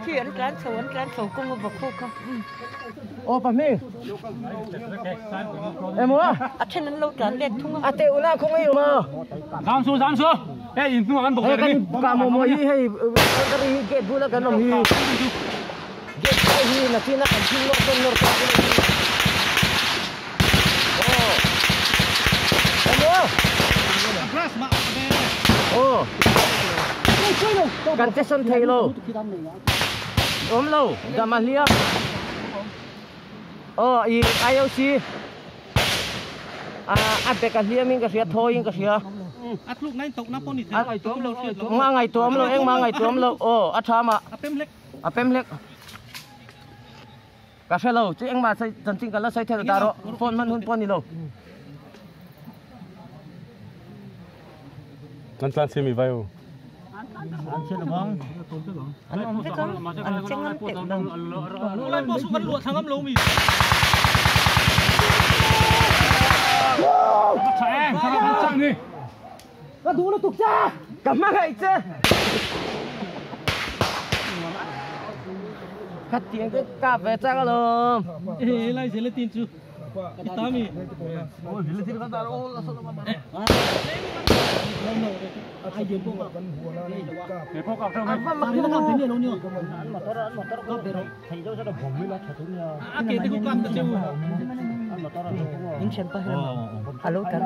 khi ăn cán sầu cung vào khu không ô bà mi em mua trênนั้นlâu cán đẹp thung à tiêu na không yêu mà giảm xuống ê nhìn tung ăn bột cái cả một mùa hi hay cái gì kết vui là cái nồng hi kết hi là khi nó ăn chín nó con nó em muaกันเจสันเทโลโลดามาเลียอีIOCอัดเบกันเลียมิงกระเสียโทยิงกระเสียอัดลูกนั่นตกน้ำปนิดไงตัวเรามาไงตัวเราเองมาไงตัวเราอัดชามาเป็มเล็กกระเสียเราจะเองมาใส่จริงกันแล้วใส่เทเลดาร์โฟนมันหุ่นปนิโลนั่นplan semi vai o anh chơi bóng anh chơi ngắm tiệm đồng lúc này bố sụp lụa thằng ngắm lâu mì chạy thằng chạy đi nó đủ nó tục ra cầm mang hay chứ cắt tiếng cái cà phê chắc rồi lại sẽ lên tin chưa kita mi oh dili tin kata oh langsung Halo kan